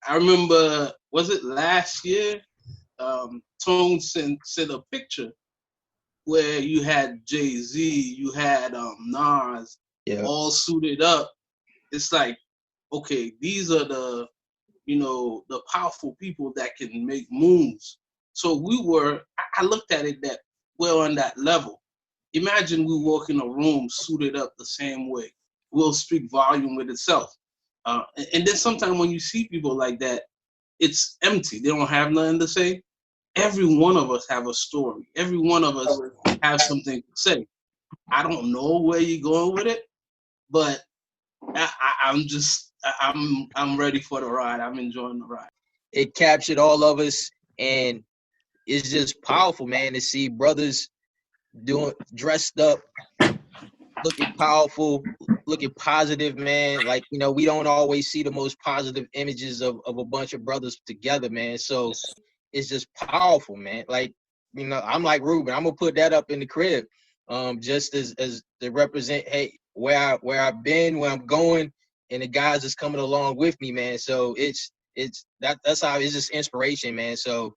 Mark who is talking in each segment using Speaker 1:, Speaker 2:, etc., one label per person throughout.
Speaker 1: I remember, was it last year? Tone sent a picture where you had Jay-Z, you had Nas,
Speaker 2: Yeah.
Speaker 1: all suited up. It's like, okay, these are the powerful people that can make moves. So I looked at it that we're on that level. Imagine we walk in a room suited up the same way. Will speak volume with itself. And then sometimes when you see people like that, it's empty. They don't have nothing to say. Every one of us have a story. Every one of us have something to say. I don't know where you're going with it, but I'm ready for the ride. I'm enjoying the ride.
Speaker 2: It captured all of us, and it's just powerful, man, to see brothers doing dressed up, looking powerful, looking positive, man. Like, we don't always see the most positive images of a bunch of brothers together, man. So it's just powerful, man. Like, I'm like Ruben. I'm gonna put that up in the crib, just as to represent, hey, where I've been, where I'm going, and the guys that's coming along with me, man. So that's how it's just inspiration, man. So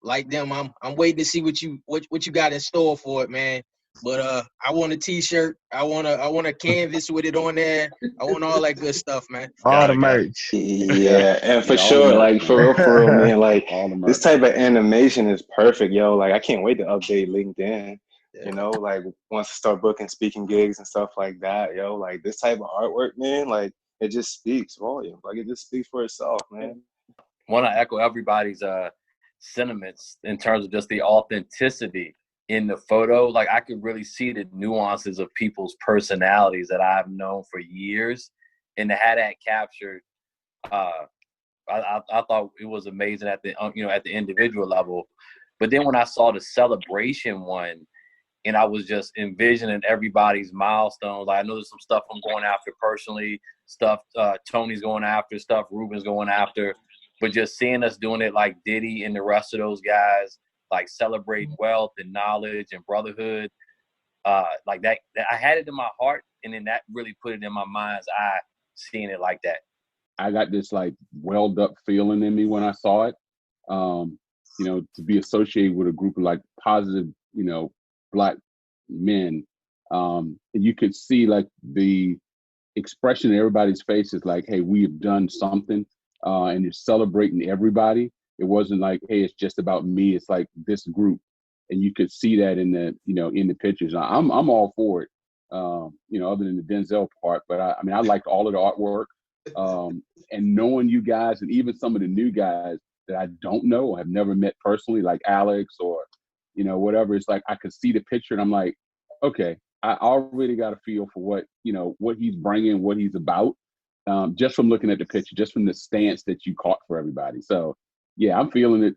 Speaker 2: like them, I'm waiting to see what you got in store for it, man. But I want a T-shirt. I want a canvas with it on there. I want all that good stuff, man.
Speaker 3: All the
Speaker 4: Got it.
Speaker 3: merch.
Speaker 5: Yeah, and for
Speaker 4: Yeah, all the
Speaker 5: sure,
Speaker 4: merch,
Speaker 5: like
Speaker 4: man.
Speaker 5: for real, man, like
Speaker 4: All the
Speaker 5: this
Speaker 4: merch.
Speaker 5: type of animation is perfect, yo. Like I can't wait to update LinkedIn.
Speaker 2: Yeah.
Speaker 5: Like once I start booking speaking gigs and stuff like that, yo. Like this type of artwork, man, like it just speaks volume. Like it just speaks for itself, man.
Speaker 6: Want to echo everybody's sentiments in terms of just the authenticity in the photo. Like I could really see the nuances of people's personalities that I've known for years, and to have that captured, I thought it was amazing at the at the individual level. But then when I saw the celebration one, and I was just envisioning everybody's milestones. Like I know there's some stuff I'm going after personally, stuff Tony's going after, stuff Ruben's going after. But just seeing us doing it like Diddy and the rest of those guys, like celebrating wealth and knowledge and brotherhood, like that I had it in my heart, and then that really put it in my mind's eye, seeing it like that.
Speaker 4: I got this like welled up feeling in me when I saw it. To be associated with a group of like positive, Black men. And you could see like the expression in everybody's faces, like, hey, we have done something, and you're celebrating everybody. It wasn't like, hey, it's just about me. It's like this group, and you could see that in the pictures. I'm all for it. Other than the Denzel part, but I mean, I liked all of the artwork, and knowing you guys, and even some of the new guys that I don't know, have never met personally, like Alex or whatever. It's like I could see the picture, and I'm like, okay, I already got a feel for what he's bringing, what he's about, just from looking at the picture, just from the stance that you caught for everybody. So yeah, I'm feeling it,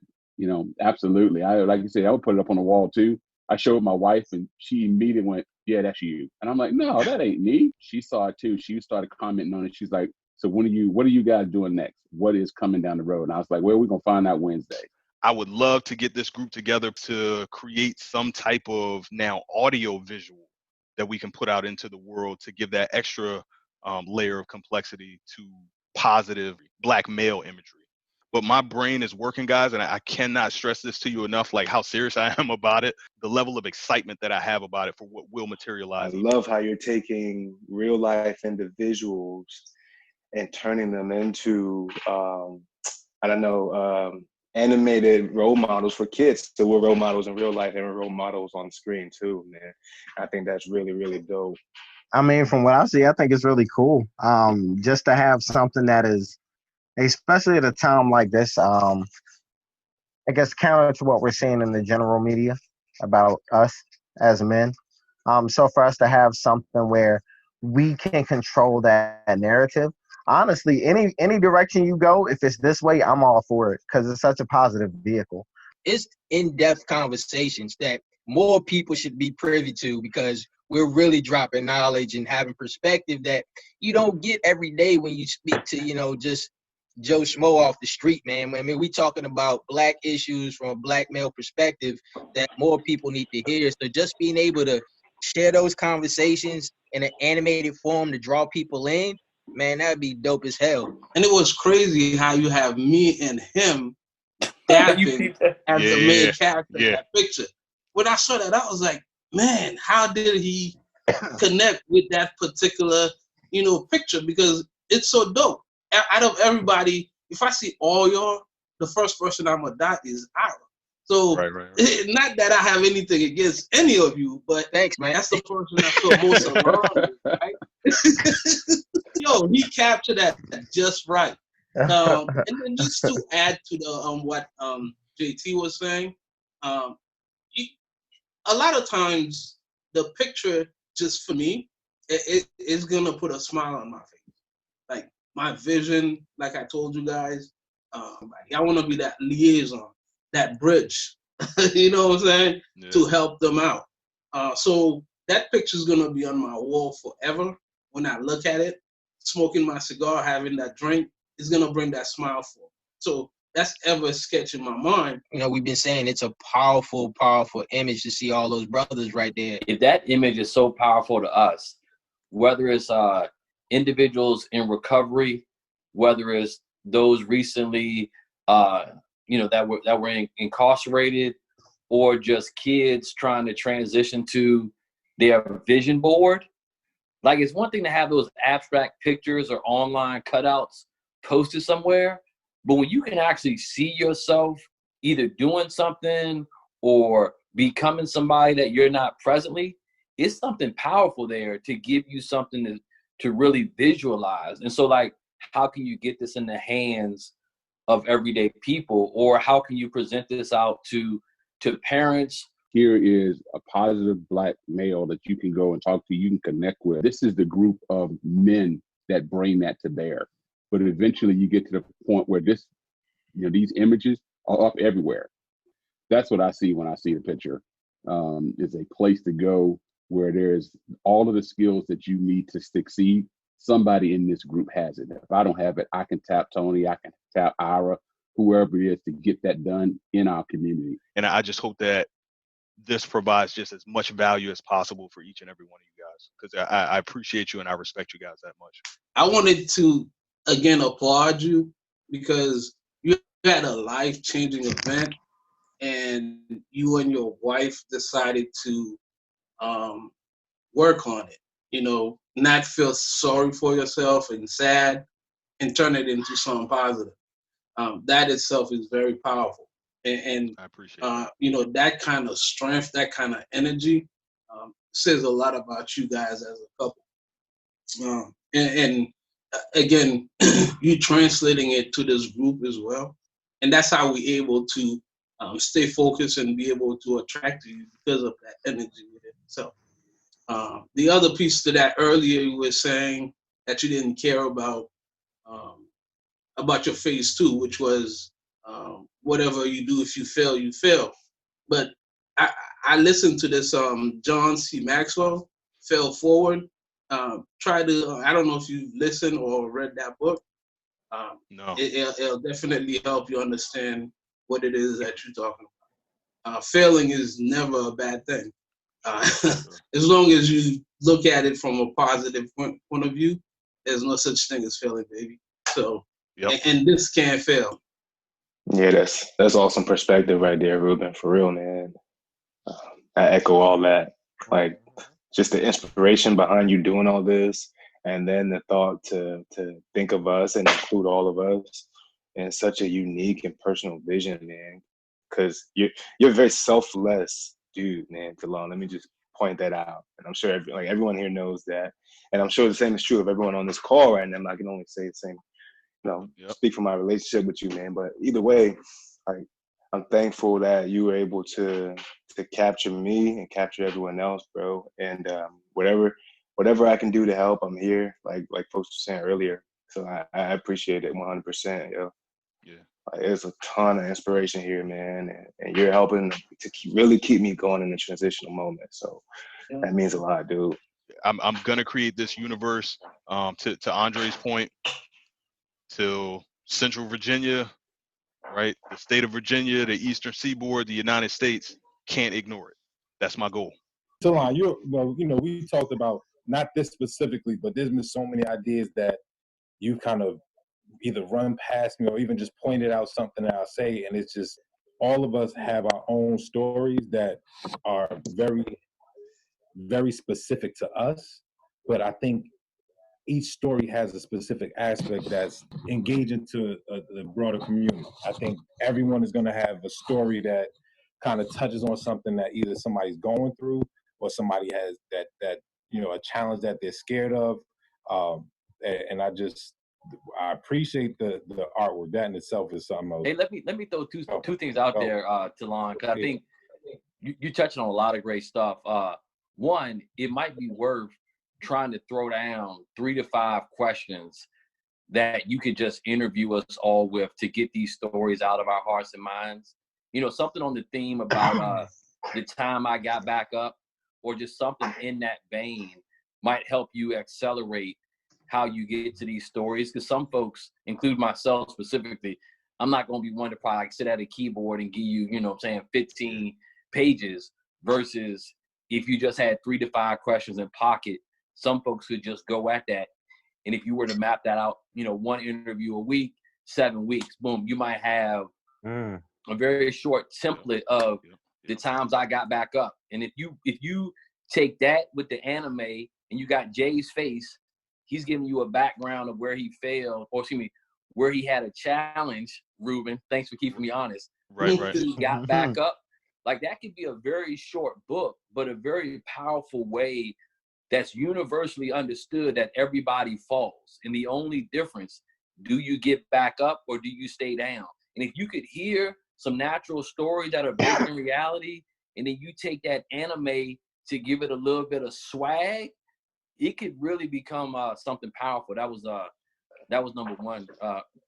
Speaker 4: absolutely. I, like you said, I would put it up on the wall too. I showed my wife, and she immediately went, yeah, that's you. And I'm like, no, that ain't me. She saw it too. She started commenting on it. She's like, so what are you guys doing next? What is coming down the road? And I was like, well, we're going to find out Wednesday.
Speaker 3: I would love to get this group together to create some type of now audio visual that we can put out into the world to give that extra layer of complexity to positive Black male imagery. But my brain is working, guys, and I cannot stress this to you enough, like how serious I am about it, the level of excitement that I have about it for what will
Speaker 5: I
Speaker 3: materialize.
Speaker 5: love how you're taking real life individuals and turning them into animated role models for kids. So we're role models in real life and role models on screen too, man. I think that's really, really dope.
Speaker 3: I mean, from what I see, I think it's really cool. Just to have something that is, especially at a time like this, I guess counter to what we're seeing in the general media about us as men. So for us to have something where we can control that narrative, honestly, any direction you go, if it's this way, I'm all for it because it's such a positive vehicle.
Speaker 2: It's in-depth conversations that more people should be privy to, because we're really dropping knowledge and having perspective that you don't get every day when you speak to, just Joe Schmo off the street, man. I mean, we talking about Black issues from a Black male perspective that more people need to hear. So just being able to share those conversations in an animated form to draw people in, Man, that'd be dope as hell.
Speaker 1: And it was crazy how you have me and him
Speaker 6: You
Speaker 1: dapping
Speaker 6: peep that?
Speaker 1: as the main
Speaker 7: Yeah,
Speaker 1: character in
Speaker 7: yeah.
Speaker 1: that picture. When I saw that, I was like, man, how did he connect with that particular, picture? Because it's so dope. Out of everybody, if I see all y'all, the first person I'm gonna dot is Ira. So
Speaker 7: Right.
Speaker 1: not that I have anything against any of you, but
Speaker 2: Thanks, man.
Speaker 1: that's the person I feel most aligned with, right? Yo, he captured that just right. And then just to add to the what JT was saying, um, you, a lot of times the picture just for me it is gonna put a smile on my face. Like my vision, like I told you guys, I want to be that liaison, that bridge. You know what I'm saying?
Speaker 7: Yeah.
Speaker 1: To help them out. So that picture's gonna be on my wall forever. When I look at it, smoking my cigar, having that drink, is gonna bring that smile for me. So that's ever a sketch in my mind.
Speaker 2: You know, we've been saying it's a powerful, powerful image to see all those brothers right there.
Speaker 6: If that image is so powerful to us, whether it's individuals in recovery, whether it's those recently, that were incarcerated, or just kids trying to transition to their vision board. Like, it's one thing to have those abstract pictures or online cutouts posted somewhere, but when you can actually see yourself either doing something or becoming somebody that you're not presently, it's something powerful there to give you something to really visualize. And so, like, how can you get this in the hands of everyday people, or how can you present this out to parents?
Speaker 4: Here is a positive black male that you can go and talk to, you can connect with. This is the group of men that bring that to bear. But eventually you get to the point where these images are up everywhere. That's what I see when I see the picture. It's a place to go where there's all of the skills that you need to succeed. Somebody in this group has it. If I don't have it, I can tap Tony, I can tap Ira, whoever it is, to get that done in our community.
Speaker 7: And I just hope that this provides just as much value as possible for each and every one of you guys, because I appreciate you and I respect you guys that much.
Speaker 1: I wanted to again applaud you because you had a life-changing event, and you and your wife decided to work on it. Not feel sorry for yourself and sad, and turn it into something positive. That itself is very powerful, and
Speaker 7: I appreciate it.
Speaker 1: That kind of strength, that kind of energy, says a lot about you guys as a couple. And again, you translating it to this group as well, and that's how we're able to stay focused and be able to attract you because of that energy within itself. The other piece to that, earlier you were saying that you didn't care about your phase 2, which was whatever you do, if you fail, you fail. But I listened to this John C. Maxwell, Fail Forward. Try to, I don't know if you listened or read that book.
Speaker 7: No.
Speaker 1: It'll definitely help you understand what it is that you're talking about. Failing is never a bad thing. As long as you look at it from a positive point of view, there's no such thing as failing, baby. So,
Speaker 7: Yep.
Speaker 1: and this can't fail.
Speaker 5: Yeah, that's awesome perspective right there, Ruben. For real, man. I echo all that. Like, just the inspiration behind you doing all this, and then the thought to think of us and include all of us in such a unique and personal vision, man. Because you're a very selfless dude, man. Talon, let me just point that out, and I'm sure everyone here knows that, and I'm sure the same is true of everyone on this call right now. I can only say the same,
Speaker 7: Yep.
Speaker 5: speak for my relationship with you, man. But either way, I'm thankful that you were able to capture me and capture everyone else, bro. And whatever I can do to help, I'm here. Like folks were saying earlier. So I appreciate it 100%, yo.
Speaker 7: Yeah.
Speaker 5: There's a ton of inspiration here, man, and you're helping to really keep me going in the transitional moment. So that means a lot, dude.
Speaker 7: I'm gonna create this universe. To Andre's point, to Central Virginia, right? The state of Virginia, the Eastern Seaboard, the United States can't ignore it. That's my goal.
Speaker 8: Talon, we talked about not this specifically, but there's been so many ideas that you've kind of either run past me or even just pointed out something that I'll say, and it's just all of us have our own stories that are very, very specific to us. But I think each story has a specific aspect that's engaging to the broader community. I think everyone is going to have a story that kind of touches on something that either somebody's going through or somebody has that a challenge that they're scared of. And I appreciate the artwork. That in itself is something else.
Speaker 6: Hey, let me throw two things out there, Talon, because I think you touched on a lot of great stuff. One, it might be worth trying to throw down 3 to 5 questions that you could just interview us all with to get these stories out of our hearts and minds. Something on the theme about the time I got back up, or just something in that vein might help you accelerate how you get to these stories. Because some folks, include myself specifically, I'm not going to be one to probably sit at a keyboard and give you, 15 pages versus if you just had 3 to 5 questions in pocket, some folks could just go at that. And if you were to map that out, 1 interview a week, 7 weeks, boom, you might have a very short template of the times I got back up. And if you take that with the anime and you got Jay's face, he's giving you a background of where he failed, or excuse me, where he had a challenge, Ruben. Thanks for keeping me honest.
Speaker 7: Right.
Speaker 6: He got back up. Like, that could be a very short book, but a very powerful way that's universally understood that everybody falls. And the only difference, do you get back up or do you stay down? And if you could hear some natural stories that are based in reality, and then you take that anime to give it a little bit of swag, it could really become something powerful. That was number one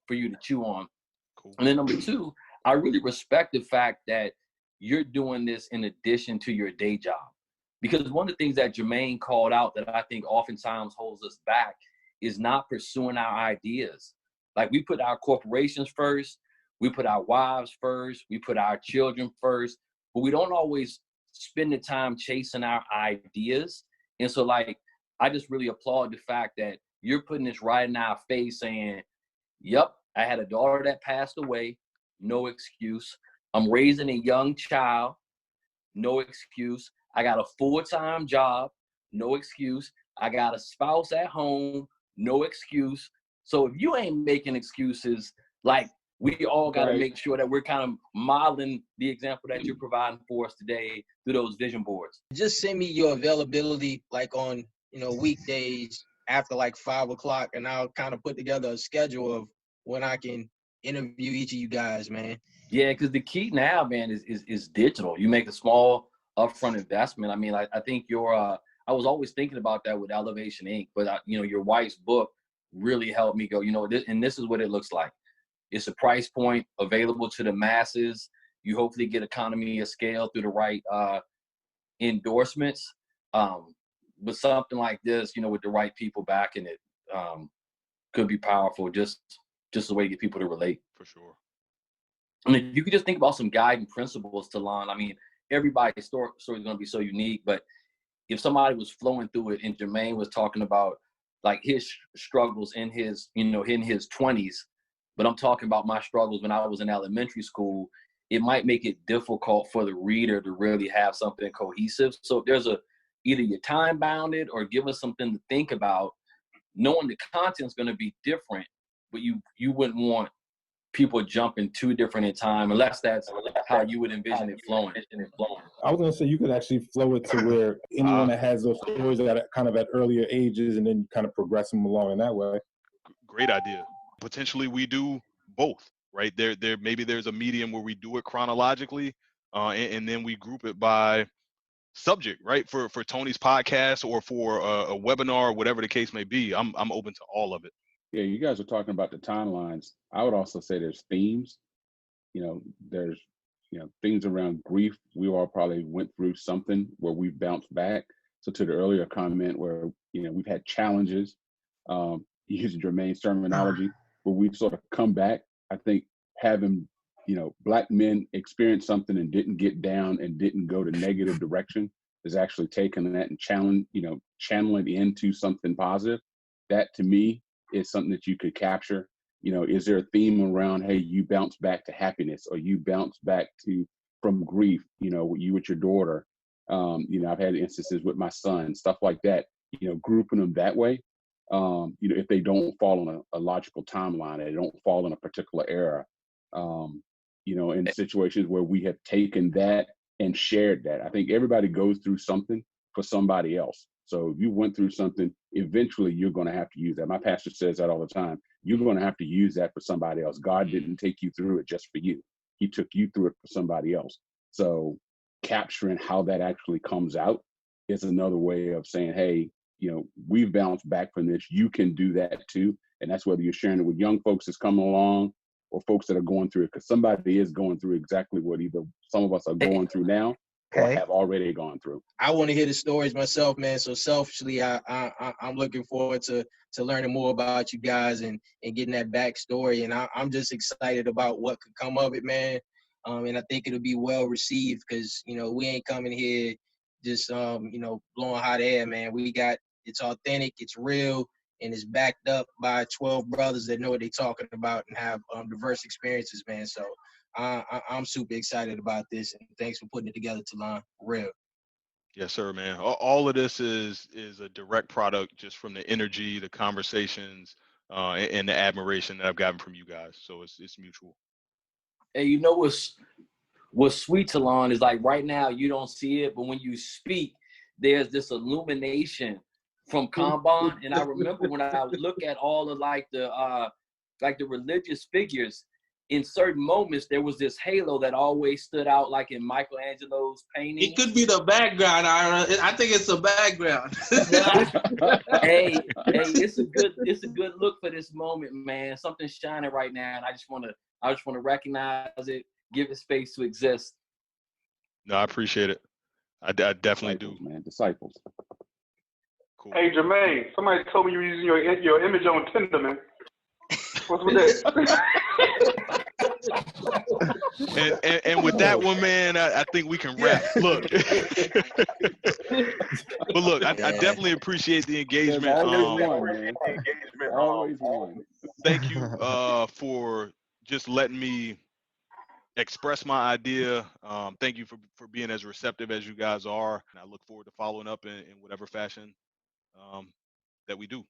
Speaker 6: for you to chew on. Cool. And then number 2, I really respect the fact that you're doing this in addition to your day job. Because one of the things that Jermaine called out that I think oftentimes holds us back is not pursuing our ideas. Like, we put our corporations first, we put our wives first, we put our children first, but we don't always spend the time chasing our ideas. And so, like, I just really applaud the fact that you're putting this right in our face saying, yep, I had a daughter that passed away, no excuse. I'm raising a young child, no excuse. I got a full-time job, no excuse. I got a spouse at home, no excuse. So if you ain't making excuses, like, we all got to make sure that we're kind of modeling the example that you're providing for us today through those vision boards.
Speaker 2: Just send me your availability, like on, weekdays after like 5 o'clock, and I'll kind of put together a schedule of when I can interview each of you guys, man.
Speaker 6: Yeah, because the key now, man, is digital. You make a small upfront investment. I mean, I think I was always thinking about that with Elevation Inc., but your wife's book really helped me go, this is what it looks like. It's a price point available to the masses. You hopefully get economy of scale through the right endorsements. But something like this, with the right people backing it, could be powerful. Just a way to get people to relate.
Speaker 7: For sure.
Speaker 6: I mean, you could just think about some guiding principles, Talon. I mean, everybody's story is going to be so unique, but if somebody was flowing through it and Jermaine was talking about like his struggles in his 20s, but I'm talking about my struggles when I was in elementary school, it might make it difficult for the reader to really have something cohesive. So if there's either you're time bounded or give us something to think about, knowing the content's going to be different, but you wouldn't want people jumping too different in time unless that's how you would envision it flowing.
Speaker 8: I was going to say you could actually flow it to where anyone that has those stories that are kind of at earlier ages, and then you kind of progress them along in that way.
Speaker 7: Great idea. Potentially we do both, right? There maybe there's a medium where we do it chronologically, and then we group it by subject, right? For Tony's podcast or for a webinar or whatever the case may be. I'm open to all of it.
Speaker 4: Yeah, you guys are talking about the timelines. I would also say there's themes. There's things around grief. We all probably went through something where we bounced back. So to the earlier comment where we've had challenges, using Jermaine's terminology, where we've sort of come back. I think having Black men experience something and didn't get down and didn't go to negative direction is actually taking that and channeling into something positive. That to me is something that you could capture. You know, is there a theme around, hey, you bounce back to happiness, or you bounce back to from grief, you know, you with your daughter. You know, I've had instances with my son, stuff like that, you know, grouping them that way. You know, if they don't fall on a logical timeline, they don't fall in a particular era. You know, in situations where we have taken that and shared that. I think everybody goes through something for somebody else. So if you went through something, eventually you're going to have to use that. My pastor says that all the time. You're going to have to use that for somebody else. God didn't take you through it just for you. He took you through it for somebody else. So capturing how that actually comes out is another way of saying, hey, you know, we've bounced back from this. You can do that too. And that's whether you're sharing it with young folks that's coming along or folks that are going through it, because somebody is going through exactly what either some of us are going through now or have already gone through.
Speaker 2: I want to hear the stories myself, man. So selfishly, I'm looking forward to learning more about you guys and getting that backstory. And I'm just excited about what could come of it, man. And I think it'll be well received because, you know, we ain't coming here just, you know, blowing hot air, man. It's authentic, it's real, and it's backed up by 12 brothers that know what they're talking about and have diverse experiences, man. So I'm super excited about this, and thanks for putting it together, Talon. Real.
Speaker 7: Yes, sir, man. All of this is a direct product just from the energy, the conversations, and the admiration that I've gotten from you guys. So it's mutual.
Speaker 6: And you know what's sweet, Talon, is like right now you don't see it, but when you speak, there's this illumination from Kanban. And I remember when I would look at all of like the religious figures, in certain moments there was this halo that always stood out, like in Michelangelo's painting.
Speaker 1: It could be the background, Ira. I think it's the background.
Speaker 6: Hey, it's a good look for this moment, man. Something's shining right now, and I just want to recognize it, give it space to exist.
Speaker 7: No, I appreciate it. I definitely
Speaker 4: Disciples,
Speaker 7: do,
Speaker 4: man. Disciples.
Speaker 7: Cool.
Speaker 9: Hey, Jermaine, somebody told me you were using your image on Tinder, man. What's with that?
Speaker 7: and with that one, man, I think we can wrap. Look, but look, I definitely appreciate the engagement.
Speaker 4: Always one.
Speaker 7: Thank you for just letting me express my idea. Thank you for being as receptive as you guys are, and I look forward to following up in whatever fashion that we do.